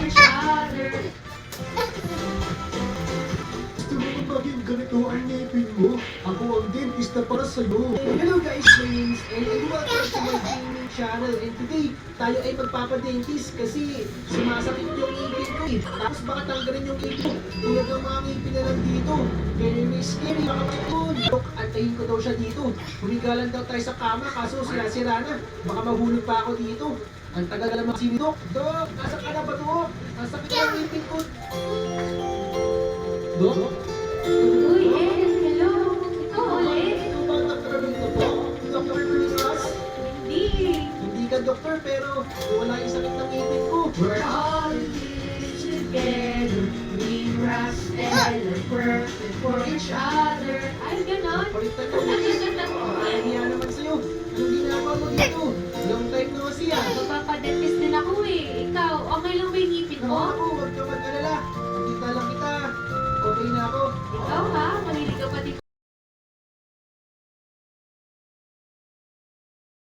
each other. Gusto mo ba maging ganito ang ngipin mo? Ako ang dentista para sa'yo. Hello guys, my name is El and welcome to my gaming channel. And today, tayo ay magpapadentist kasi sumasakit yung ngipin ko eh. Tapos baka tanggalin yung ngipin ko. Tulad ng mga ngipin na lang dito. Very scary, baka mayroon. Dok, antayin ko daw siya dito. Humigalan daw tayo sa kama kaso sira-sira na. Baka mahulog pa ako dito. Ang tagal naman si Dok. Dok, nasa ka na ba Dok? Nasakit yung ngipin ko. Dok? Uy, El, hello. Ikaw ulit? Ito ba ang Dr. Rito po? Dr. Rimas? Hindi. Hindi ka doktor pero wala yung sakit ng ngipin ko. We're all in this together. We rest and are perfect for each other. Ay, ganon. Palitan mo ngipin. Kaya naman sa'yo. Anong ginagawa mo dito? Long time no see ah. Magpapadentist din ako eh. Ikaw, okay lang ba yung ngipin mo? Ako,